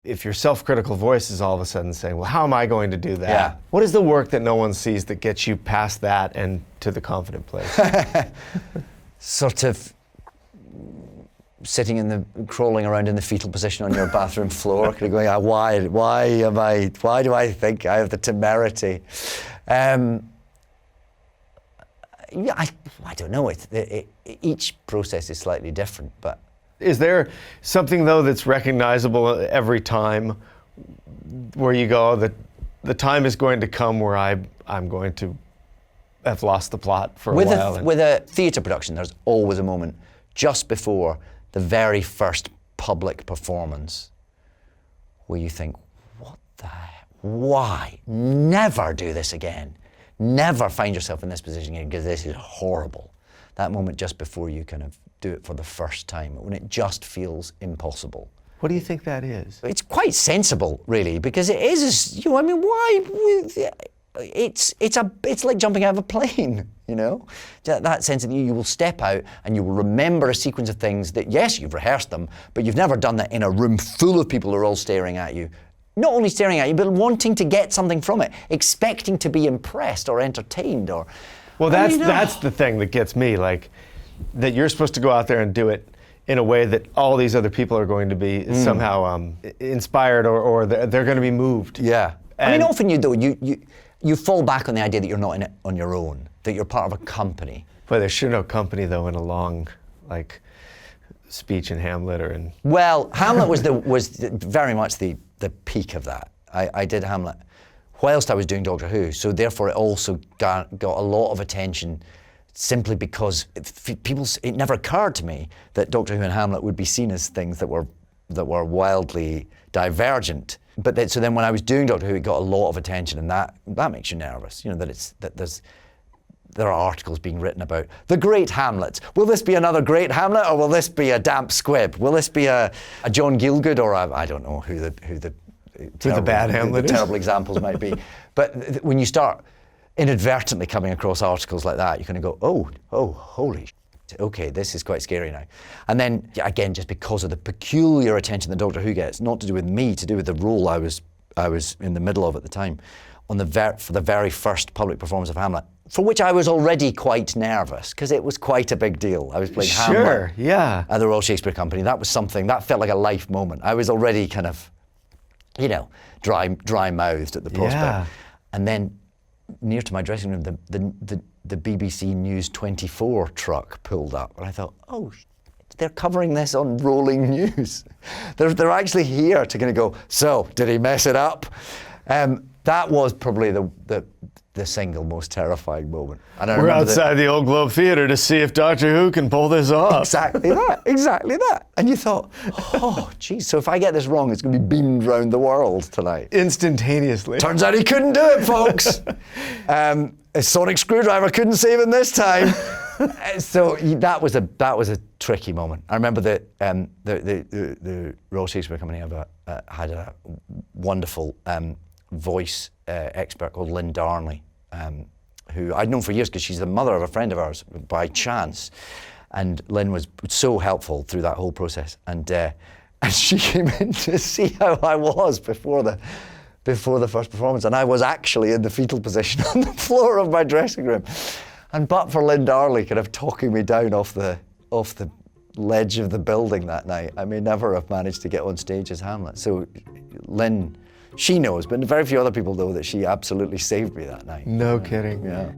If your self-critical voice is all of a sudden saying, well, how am I going to do that? Yeah. What is the work that no one sees that gets you past that and to the confident place? Sort of crawling around in the fetal position on your bathroom floor, kind of going, why do I think I have the temerity? Yeah, I don't know. Each process is slightly different, but. Is there something, though, that's recognizable every time where you go, that the time is going to come where I'm going to have lost the plot for a while? With a theatre production, there's always a moment just before the very first public performance where you think, what the heck? Why? Never do this again. Never find yourself in this position again, because this is horrible. That moment just before you kind of do it for the first time, when it just feels impossible. What do you think that is? It's quite sensible, really, because it is, I mean, why? It's like jumping out of a plane, That sense that you will step out and you will remember a sequence of things that, yes, you've rehearsed them, but you've never done that in a room full of people who are all staring at you. Not only staring at you, but wanting to get something from it, expecting to be impressed or entertained or... Well, that's the thing that gets me, like, that you're supposed to go out there and do it in a way that all these other people are going to be somehow inspired or they're going to be moved. Yeah. I mean, often you fall back on the idea that you're not in it on your own, that you're part of a company. Well, there's sure no company, though, in a long, like, speech in Hamlet or in... Well, Hamlet was very much the peak of that. I did Hamlet whilst I was doing Doctor Who, so therefore it also got a lot of attention simply because it never occurred to me that Doctor Who and Hamlet would be seen as things that were wildly divergent. But so then when I was doing Doctor Who, it got a lot of attention, and that makes you nervous. There are articles being written about the great Hamlet. Will this be another great Hamlet, or will this be a damp squib? Will this be a John Gielgud, or I don't know who the bad Hamlet is? Terrible examples might be. But when you start inadvertently coming across articles like that, you kind of go, oh, holy shit. Okay, this is quite scary now. And then, again, just because of the peculiar attention that Doctor Who gets, not to do with me, to do with the role I was in the middle of at the time, for the very first public performance of Hamlet, for which I was already quite nervous, because it was quite a big deal. I was playing Hamlet at the Royal Shakespeare Company. That was something, that felt like a life moment. I was already kind of, dry-mouthed at the prospect. Yeah. And then, near to my dressing room, the BBC News 24 truck pulled up, and I thought, oh, they're covering this on rolling news. They're actually here to kind of go, so, did he mess it up? That was probably the single most terrifying moment. And we're outside the Old Globe Theatre to see if Doctor Who can pull this off. Exactly that. And you thought, oh, geez, so if I get this wrong, it's going to be beamed round the world tonight. Instantaneously. Turns out he couldn't do it, folks. A sonic screwdriver couldn't save him this time. So that was a tricky moment. I remember that the Royal Shakespeare Company had a wonderful voice expert called Lynn Darnley, who I'd known for years because she's the mother of a friend of ours by chance. And Lynn was so helpful through that whole process. And she came in to see how I was before the first performance. And I was actually in the fetal position on the floor of my dressing room. And but for Lynn Darnley kind of talking me down off the ledge of the building that night, I may never have managed to get on stage as Hamlet. So Lynn, she knows, but very few other people know that she absolutely saved me that night. No kidding. Yeah.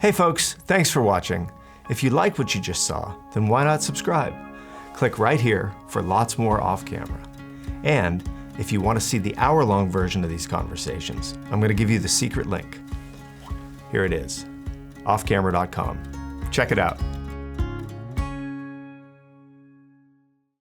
Hey folks, thanks for watching. If you like what you just saw, then why not subscribe? Click right here for lots more off camera. And if you want to see the hour-long version of these conversations, I'm going to give you the secret link. Here it is, offcamera.com. Check it out.